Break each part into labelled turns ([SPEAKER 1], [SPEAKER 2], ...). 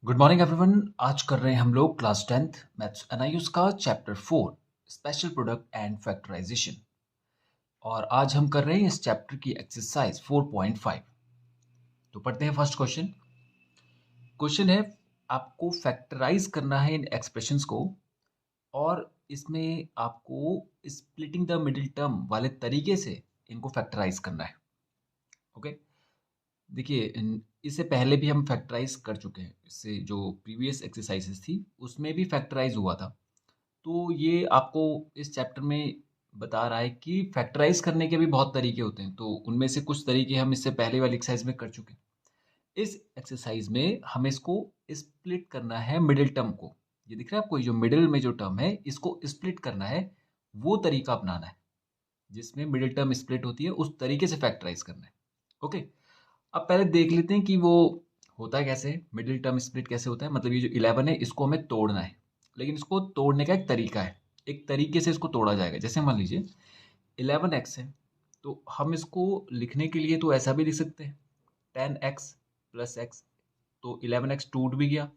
[SPEAKER 1] Good morning everyone. आज कर रहे हैं हम लोग क्लास 10th मैथ्स एनआईयूज का chapter 4 special product and factorisation. और आज हम कर रहे हैं इस चैप्टर की एक्सरसाइज 4.5। तो पढ़ते हैं फर्स्ट क्वेश्चन। क्वेश्चन है, आपको फैक्टराइज करना है इन एक्सप्रेशंस को और इसमें आपको स्प्लिटिंग द मिडिल टर्म वाले तरीके से इनको फैक्टराइज करना है। ओके, देखिए इससे पहले भी हम फैक्टराइज कर चुके हैं। इससे जो प्रीवियस एक्सरसाइजेस थी उसमें भी फैक्टराइज हुआ था। तो ये आपको इस चैप्टर में बता रहा है कि फैक्टराइज करने के भी बहुत तरीके होते हैं। तो उनमें से कुछ तरीके हम इससे पहले वाली एक्सरसाइज में कर चुके हैं। इस एक्सरसाइज में हमें इसको स्प्लिट करना है मिडिल टर्म को। ये दिख रहा है आपको, ये जो मिडिल में जो टर्म है इसको स्प्लिट करना है, वो तरीका अपनाना है जिसमें मिडिल टर्म स्प्लिट होती है, उस तरीके से फैक्टराइज करना है। ओके, अब पहले देख लेते हैं कि वो होता है कैसे, मिडिल टर्म स्प्लिट कैसे होता है। मतलब ये जो 11 है इसको हमें तोड़ना है, लेकिन इसको तोड़ने का एक तरीका है। एक तरीके से इसको तोड़ा जाएगा। जैसे मान लीजिए 11x है, तो हम इसको लिखने के लिए तो ऐसा भी लिख सकते हैं 10x प्लस एक्स। तो 11x टूट भी गया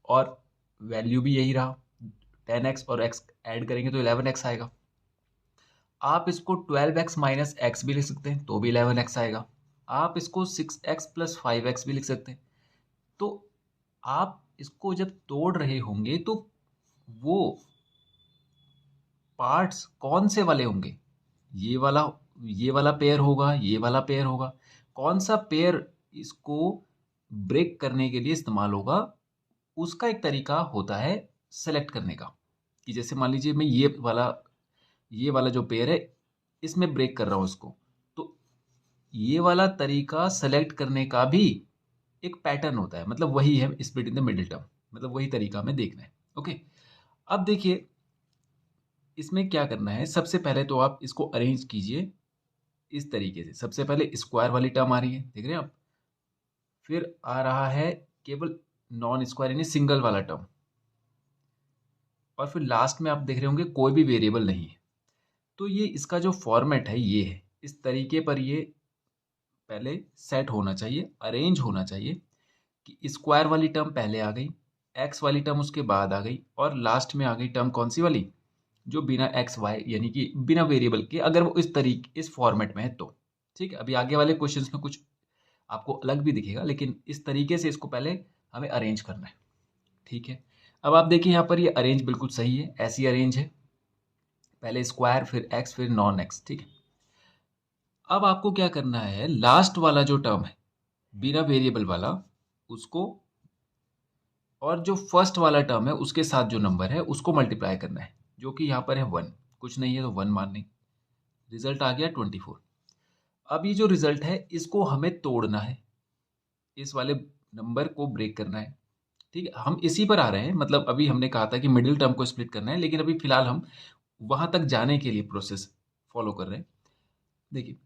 [SPEAKER 1] और वैल्यू भी यही रहा। 10x और x ऐड करेंगे तो 11x आएगा। आप इसको 12x माइनस एक्स भी लिख सकते हैं, तो भी 11x आएगा। आप इसको 6x प्लस 5x भी लिख सकते हैं। तो आप इसको जब तोड़ रहे होंगे तो वो पार्ट्स कौन से वाले होंगे? ये वाला, ये वाला पेयर होगा, ये वाला पेयर होगा। कौन सा पेयर इसको ब्रेक करने के लिए इस्तेमाल होगा, उसका एक तरीका होता है सेलेक्ट करने का। कि जैसे मान लीजिए मैं ये वाला जो पेयर है इसमें ब्रेक कर रहा हूँ इसको, तो ये वाला तरीका सेलेक्ट करने का भी एक पैटर्न होता है। मतलब वही है split in the middle term, मतलब वही तरीका हमें देखना है। ओके, अब देखिए इसमें क्या करना है। सबसे पहले तो आप इसको अरेंज कीजिए इस तरीके से। सबसे पहले स्क्वायर वाली टर्म आ रही है, देख रहे हैं आप। फिर आ रहा है केवल नॉन स्क्वायर यानी सिंगल वाला टर्म। और फिर लास्ट में आप देख रहे होंगे कोई भी वेरिएबल नहीं है। तो ये इसका जो फॉर्मेट है ये है, इस तरीके पर ये पहले सेट होना चाहिए, अरेंज होना चाहिए कि स्क्वायर वाली टर्म पहले आ गई, एक्स वाली टर्म उसके बाद आ गई, और लास्ट में आ गई टर्म कौन सी वाली, जो बिना एक्स वाई यानी कि बिना वेरिएबल के, अगर वो इस तरीके इस फॉर्मेट में है तो। ठीक है, अभी आगे वाले क्वेश्चंस में कुछ आपको अलग भी दिखेगा, लेकिन इस तरीके से इसको पहले हमें अरेंज करना है। ठीक है, अब आप देखिए यहाँ पर ये अरेंज बिल्कुल सही है, ऐसी अरेंज है, पहले स्क्वायर फिर एक्स फिर नॉन एक्स। ठीक है, अब आपको क्या करना है, लास्ट वाला जो टर्म है बिना वेरिएबल वाला, उसको और जो फर्स्ट वाला टर्म है उसके साथ जो नंबर है उसको मल्टीप्लाई करना है, जो कि यहाँ पर है 1। कुछ नहीं है तो 1 मान लें। रिजल्ट आ गया 24। अब ये जो रिजल्ट है इसको हमें तोड़ना है, इस वाले नंबर को ब्रेक करना है। ठीक है, हम इसी पर आ रहे हैं। मतलब अभी हमने कहा था कि मिडिल टर्म को स्प्लिट करना है, लेकिन अभी फिलहाल हम वहां तक जाने के लिए प्रोसेस फॉलो कर रहे हैं। देखिए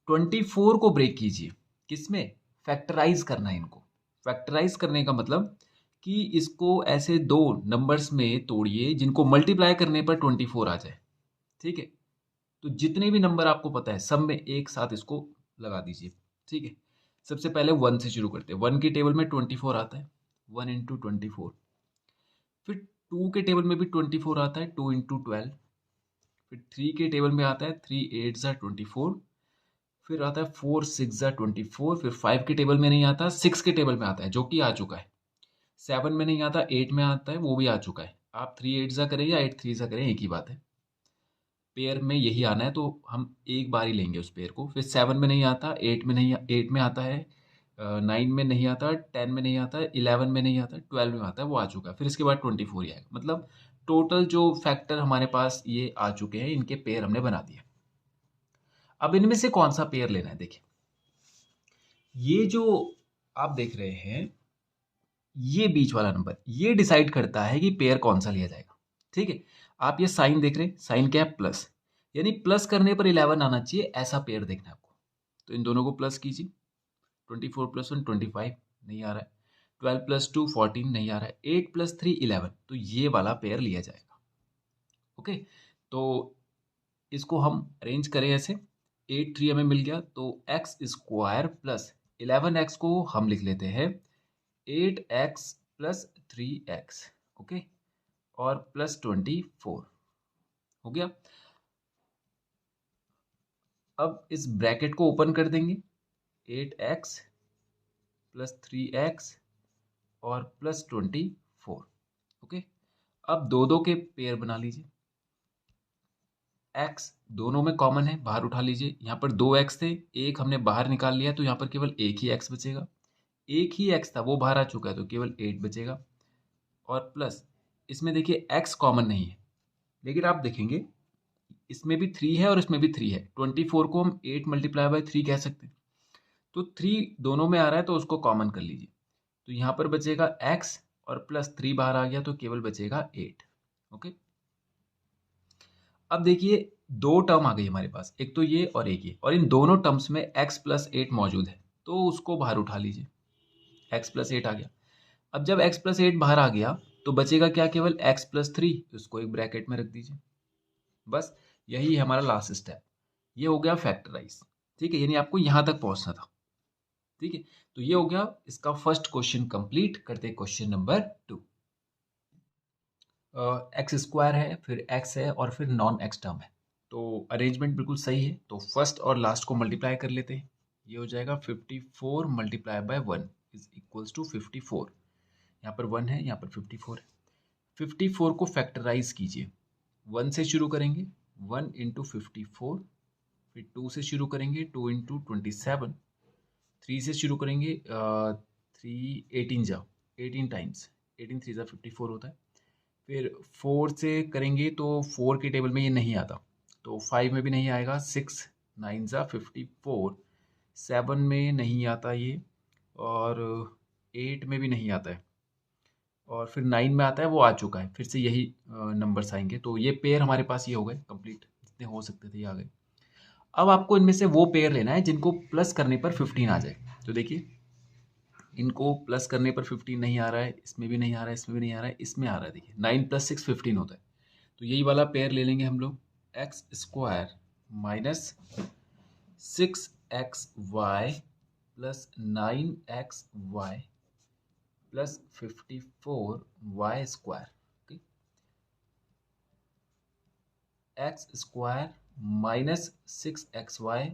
[SPEAKER 1] 24 को ब्रेक कीजिए, किसमें? फैक्टराइज करना है इनको। फैक्टराइज करने का मतलब कि इसको ऐसे दो नंबर्स में तोड़िए जिनको मल्टीप्लाई करने पर 24 आ जाए। ठीक है, तो जितने भी नंबर आपको पता है सब में एक साथ इसको लगा दीजिए। ठीक है, सबसे पहले 1 से शुरू करते हैं। 1 की टेबल में 24 आता है, 1 इंटू 24। फिर 2 के टेबल में भी 24 आता है, 2 इंटू 12। फिर 3 के टेबल में आता है 3 8 ज़ा 24। फिर आता है 4 6 ज़ा 24। फिर 5 के टेबल में नहीं आता, 6 के टेबल में आता है, जो कि आ चुका है। 7 में नहीं आता, 8 में आता है, वो भी आ चुका है। आप 3 8 ज़ा करें या 8 3 ज़ा करें, एक ही बात है। पेयर में यही आना है, तो हम एक बार ही लेंगे उस पेयर को। फिर 7 में नहीं आता, 8 में नहीं, 8 में आता है, 9 में नहीं आता, 10 में नहीं आता, 11 में नहीं आता, 12 में आता है, वो आ चुका है। फिर इसके बाद 24 ही आएगा। मतलब टोटल जो फैक्टर हमारे पास ये आ चुके हैं, इनके पेयर हमने बना दिए। अब इनमें से कौन सा पेयर लेना है, देखिए ये जो आप देख रहे हैं, ये बीच वाला नंबर ये डिसाइड करता है कि पेयर कौन सा लिया जाएगा। ठीक है, आप ये साइन देख रहे हैं, साइन क्या है? प्लस, यानी प्लस करने पर 11 आना चाहिए, ऐसा पेयर देखना है आपको। तो इन दोनों को प्लस कीजिए। 24 प्लस 1 25 नहीं आ रहा है, 12 प्लस 2 14 नहीं आ रहा है, 8 प्लस 3 11, तो ये वाला पेयर लिया जाएगा। ओके, तो इसको हम अरेंज करें ऐसे। 8 3 हमें मिल गया, तो एक्स स्क्वायर प्लस 11x को हम लिख लेते हैं 8x प्लस 3x, ओके, और प्लस 24 हो गया। अब इस ब्रैकेट को ओपन कर देंगे, 8x प्लस 3x और प्लस 24, ओके। अब दो दो के पेयर बना लीजिए, x दोनों में कॉमन है, बाहर उठा लीजिए। यहाँ पर 2x थे, एक हमने बाहर निकाल लिया तो यहाँ पर केवल एक ही x बचेगा। एक ही x था वो बाहर आ चुका है तो केवल 8 बचेगा। और प्लस इसमें देखिए x कॉमन नहीं है, लेकिन आप देखेंगे इसमें भी 3 है और इसमें भी 3 है। 24 को हम 8 मल्टीप्लाई बाय 3 कह सकते हैं। तो 3 दोनों में आ रहा है तो उसको कॉमन कर लीजिए। तो यहाँ पर बचेगा x और प्लस 3 बाहर आ गया तो केवल बचेगा 8, ओके। अब देखिए दो टर्म आ गई हमारे पास, एक तो ये और एक ये, और इन दोनों टर्म्स में x प्लस 8 मौजूद है तो उसको बाहर उठा लीजिए, x प्लस 8 आ गया। अब जब x प्लस 8 बाहर आ गया तो बचेगा क्या, केवल x प्लस 3, उसको एक ब्रैकेट में रख दीजिए। बस यही हमारा लास्ट स्टेप, ये हो गया फैक्टराइज, ठीक है, यानी आपको यहां तक पहुंचना था, ठीक है। तो ये हो गया इसका फर्स्ट क्वेश्चन कंप्लीट। करते हैं क्वेश्चन नंबर 2। एक्स स्क्वायर है, फिर एक्स है और फिर नॉन एक्स टर्म है, तो अरेंजमेंट बिल्कुल सही है। तो फर्स्ट और लास्ट को मल्टीप्लाई कर लेते हैं, ये हो जाएगा 54 multiply by 1 is equals to 54। यहाँ पर 1 है, यहाँ पर 54 है। 54 को फैक्टराइज कीजिए, 1 से शुरू करेंगे, 1 इंटू 54, फिर 2 से शुरू करेंगे, 2 इंटू 27, 3 से शुरू करेंगे, 3 18 जा 18 टाइम्स, 18 3 जा 54 होता है। फिर 4 से करेंगे तो 4 के टेबल में ये नहीं आता, तो 5 में भी नहीं आएगा, 6 9 जा 54, 7 में नहीं आता ये, और 8 में भी नहीं आता है, और फिर 9 में आता है, वो आ चुका है। फिर से यही नंबर्स आएंगे, तो ये पेयर हमारे पास ये हो गए कंप्लीट, जितने हो सकते थे ये आ गए। अब आपको इनमें से वो पेयर लेना है जिनको प्लस करने पर 15 आ जाए। तो देखिए इनको प्लस करने पर 15 नहीं आ रहा है, इसमें भी नहीं आ रहा है, इसमें भी नहीं आ रहा है, इसमें आ रहा है। देखिए 9 प्लस 6 15 होता है, तो यही वाला पेयर ले लेंगे हम लोग, x square minus 6xy plus 9xy plus 54y square, x square minus 6xy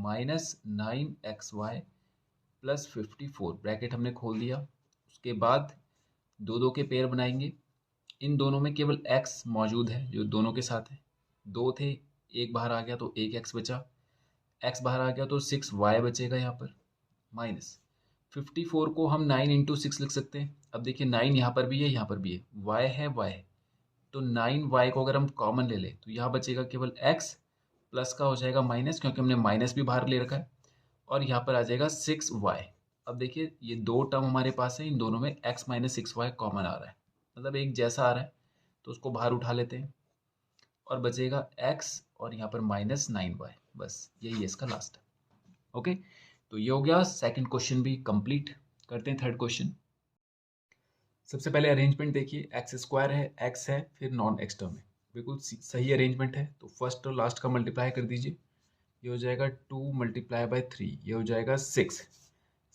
[SPEAKER 1] minus 9xy plus 54, bracket हमने खोल दिया। उसके बाद दो दो के पेयर बनाएंगे, इन दोनों में केवल x मौजूद है जो दोनों के साथ है। दो थे, एक बाहर आ गया तो एक x बचा, x बाहर आ गया तो 6y बचेगा यहाँ पर, माइनस 54 को हम 9 इंटू 6 लिख सकते हैं। अब देखिए 9 यहाँ पर भी है, यहाँ पर भी है, y है y है, तो 9y को अगर हम कॉमन ले लें तो यहाँ बचेगा केवल x, प्लस का हो जाएगा माइनस क्योंकि हमने माइनस भी बाहर ले रखा है, और यहाँ पर आ जाएगा 6y। अब देखिए ये दो टर्म हमारे पास है, इन दोनों में x माइनस 6y कॉमन आ रहा है, मतलब एक जैसा आ रहा है, तो उसको बाहर उठा लेते हैं और बचेगा x और यहाँ पर माइनस 9y। बस यही है इसका लास्ट, ओके। तो ये हो गया सेकंड क्वेश्चन भी कंप्लीट। करते हैं थर्ड क्वेश्चन। सबसे पहले अरेंजमेंट देखिए, एक्स स्क्वायर है, एक्स है, फिर नॉन एक्स टर्म है, बिल्कुल सही अरेंजमेंट है। तो फर्स्ट और लास्ट का मल्टीप्लाई कर दीजिए, ये हो जाएगा 2 मल्टीप्लाई बाय 3, ये हो जाएगा 6।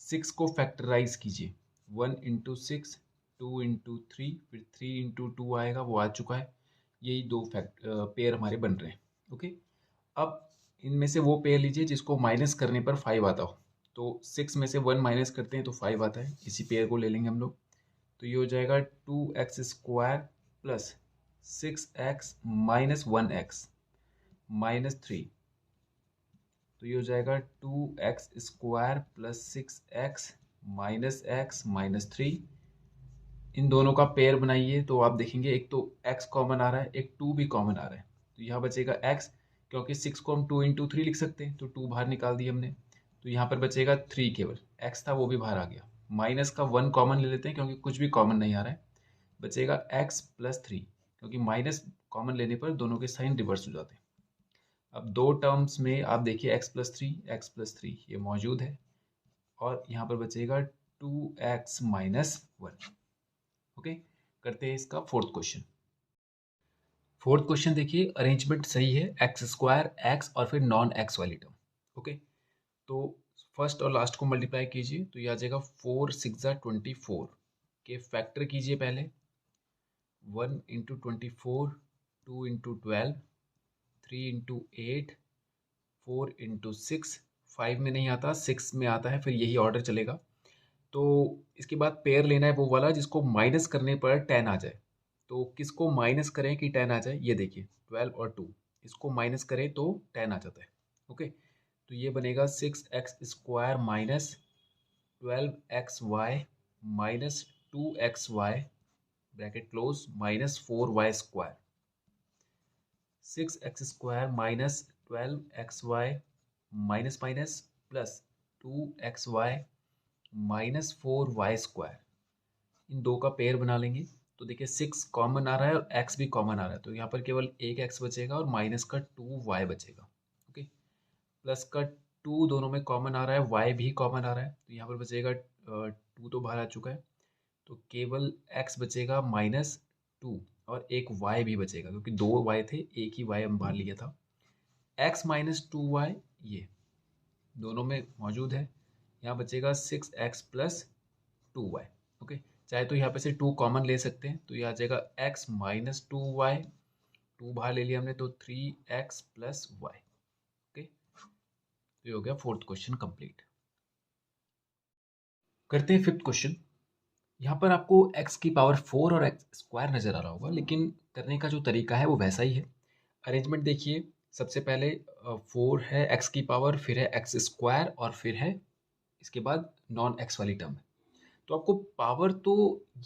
[SPEAKER 1] 6 को फैक्टराइज कीजिए, 1 इंटू 6, 2 इंटू 3, फिर 3 इंटू 2 आएगा, वो आ चुका है। यही दो पेयर हमारे बन रहे हैं, ओके। अब इनमें से वो पेयर लीजिए जिसको माइनस करने पर 5 आता हो, तो 6 में से 1 माइनस करते हैं तो 5 आता है, इसी पेयर को ले लेंगे हम लोग। तो ये हो जाएगा 2x square plus 6x minus 1x minus 3, तो ये हो जाएगा 2x square plus 6x minus x minus 3। इन दोनों का पेयर बनाइए तो आप देखेंगे एक तो x कॉमन आ रहा है, एक 2 भी कॉमन आ रहा है, तो यहाँ बचेगा x, क्योंकि 6 को हम 2 इंटू 3 लिख सकते हैं, तो 2 बाहर निकाल दिए हमने, तो यहाँ पर बचेगा 3, केवल x था वो भी बाहर आ गया। माइनस का 1 कॉमन ले लेते हैं क्योंकि कुछ भी कॉमन नहीं आ रहा है, बचेगा x प्लस 3, क्योंकि माइनस कॉमन लेने पर दोनों के साइन रिवर्स हो जाते हैं। अब दो टर्म्स में आप देखिए x प्लस 3 ये मौजूद है, और यहाँ पर बचेगा 2x माइनस 1, ओके। करते हैं इसका फोर्थ क्वेश्चन। फोर्थ क्वेश्चन देखिए, अरेंजमेंट सही है, एक्स स्क्वायर, एक्स और फिर नॉन एक्स वाली टर्म, ओके। तो फर्स्ट और लास्ट को मल्टीप्लाई कीजिए तो ये आ जाएगा 4 6 24 के फैक्टर कीजिए पहले 1 इंटू 24 2 इंटू 12 3 इंटू 8 4 इंटू 6 5 में नहीं आता 6 में आता है, फिर यही ऑर्डर चलेगा। तो इसके बाद पेयर लेना है वो वाला जिसको माइनस करने पर 10 आ जाए। तो किसको माइनस करें कि 10 आ जाए, ये देखिए 12 और 2 इसको माइनस करें तो 10 आ जाता है। ओके, तो ये बनेगा 6x² minus 12xy minus 2xy bracket close minus 4y²। 6x² minus 12xy minus minus plus 2xy minus 4y²। इन दो का पेयर बना लेंगे तो देखिए 6 कॉमन आ रहा है और x भी कॉमन आ रहा है, तो यहाँ पर केवल एक x बचेगा और माइनस का 2y बचेगा। ओके, प्लस का 2 दोनों में कॉमन आ रहा है, y भी कॉमन आ रहा है, तो यहाँ पर बचेगा 2 तो बाहर आ चुका है, तो केवल x बचेगा माइनस 2 और एक y भी बचेगा क्योंकि 2 y थे, एक ही y हम बाहर लिया था। x माइनस 2y ये दोनों में मौजूद है, यहाँ बचेगा 6x प्लस 2y। ओके, चाहे तो यहाँ पे से 2 कॉमन ले सकते हैं, तो ये आ जाएगा x माइनस 2y, 2 बाहर ले लिया हमने तो 3x प्लस y। ओके, तो ये हो गया फोर्थ क्वेश्चन कंप्लीट। करते हैं फिफ्थ क्वेश्चन। यहाँ पर आपको x की पावर 4 और x² नज़र आ रहा होगा, लेकिन करने का जो तरीका है वो वैसा ही है। अरेंजमेंट देखिए, सबसे पहले 4 है x की पावर, फिर है x² और फिर है इसके बाद नॉन x वाली टर्म है। तो आपको पावर तो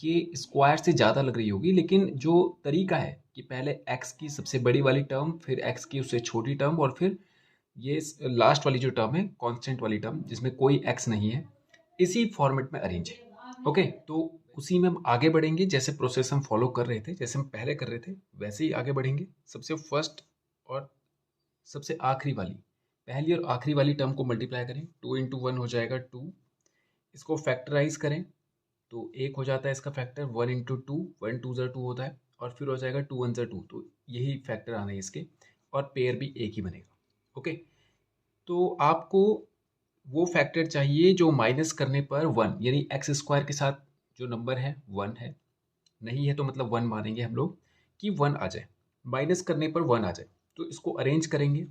[SPEAKER 1] ये स्क्वायर से ज़्यादा लग रही होगी, लेकिन जो तरीका है कि पहले x की सबसे बड़ी वाली टर्म, फिर x की उससे छोटी टर्म और फिर ये लास्ट वाली जो टर्म है कांस्टेंट वाली टर्म जिसमें कोई x नहीं है, इसी फॉर्मेट में अरेंज है। ओके, तो उसी में हम आगे बढ़ेंगे, जैसे प्रोसेस हम फॉलो कर रहे थे, जैसे हम पहले कर रहे थे वैसे ही आगे बढ़ेंगे। सबसे फर्स्ट और सबसे आखिरी वाली, पहली और आखिरी वाली टर्म को मल्टीप्लाई करें, 2 इंटू 1 हो जाएगा 2, इसको फैक्टराइज करें तो एक हो जाता है इसका फैक्टर 1 इंटू 2, 1 2 ज़ा 2 होता है और फिर हो जाएगा 2 1 ज़ा 2, तो यही फैक्टर आने हैं इसके और पेयर भी एक ही बनेगा। ओके, तो आपको वो फैक्टर चाहिए जो माइनस करने पर 1, यानी x² के साथ जो नंबर है 1 है, नहीं है तो मतलब 1 मानेंगे हम लोग कि 1 आ जाए, माइनस करने पर 1 आ जाए। तो इसको अरेंज करेंगे,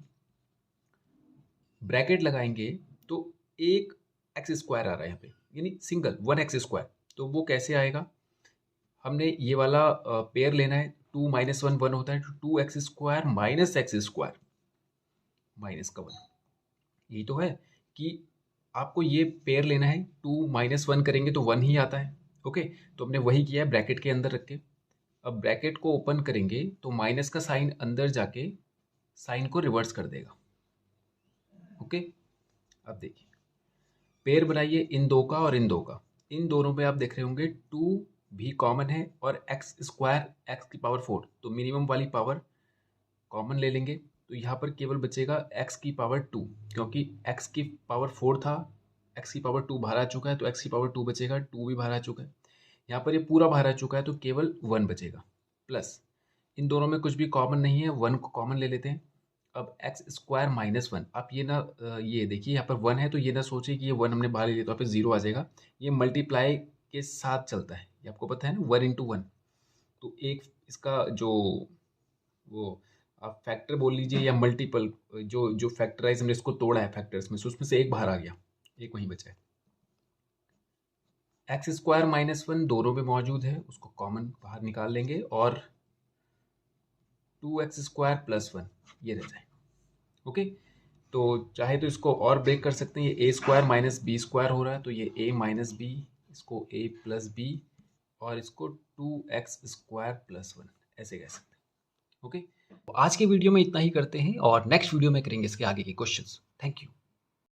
[SPEAKER 1] ब्रैकेट लगाएंगे तो एक x² आ रहा है यहाँ पे, यानी सिंगल 1x²। तो वो कैसे आएगा, हमने ये वाला पेयर लेना है, 2 माइनस 1 1 होता है, तो 2x² माइनस x² माइनस का 1, यही तो है कि आपको ये पेयर लेना है। 2 माइनस 1 करेंगे तो 1 ही आता है। ओके, तो हमने वही किया है ब्रैकेट के अंदर रख के। अब ब्रैकेट को ओपन करेंगे तो माइनस का साइन अंदर जाके साइन को रिवर्स कर देगा। ओके, अब देखिए पेयर बनाइए इन दो का और इन दो का, इन दोनों पे आप देख रहे होंगे 2 भी कॉमन है और x² x की पावर 4, तो मिनिमम वाली पावर कॉमन ले लेंगे, तो यहाँ पर केवल बचेगा x की पावर 2, क्योंकि x की पावर 4 था, x की पावर 2 बाहर आ चुका है तो x की पावर 2 बचेगा, 2 भी बाहर आ चुका है, यहाँ पर ये पूरा बाहर आ चुका है तो केवल 1 बचेगा, प्लस इन दोनों में कुछ भी कॉमन नहीं है, 1 को कॉमन ले लेते हैं। अब x² माइनस 1, आप ये ना ये देखिए यहाँ पर 1 है तो ये ना सोचिए कि ये 1 हमने बाहर ले लिया तो यहाँ पे 0 आ जाएगा, ये मल्टीप्लाई के साथ चलता है, ये आपको पता है ना, 1 इंटू 1, तो एक इसका जो वो आप फैक्टर बोल लीजिए या मल्टीपल, जो जो फैक्टराइज हमने इसको तोड़ा है फैक्टर्स में, उसमें से एक बाहर आ गया, एक वहीं बचा है। x² माइनस 1 दोनों में मौजूद है, उसको कॉमन बाहर निकाल लेंगे और 2x² प्लस 1 ये रह जाए। ओके, तो चाहे तो इसको और ब्रेक कर सकते हैं, ये a² माइनस b² हो रहा है तो ये a माइनस b, इसको a प्लस b और इसको 2x² प्लस 1 ऐसे कह सकते हैं। ओके, तो आज के वीडियो में इतना ही करते हैं और नेक्स्ट वीडियो में करेंगे इसके आगे के क्वेश्चंस। Thank you.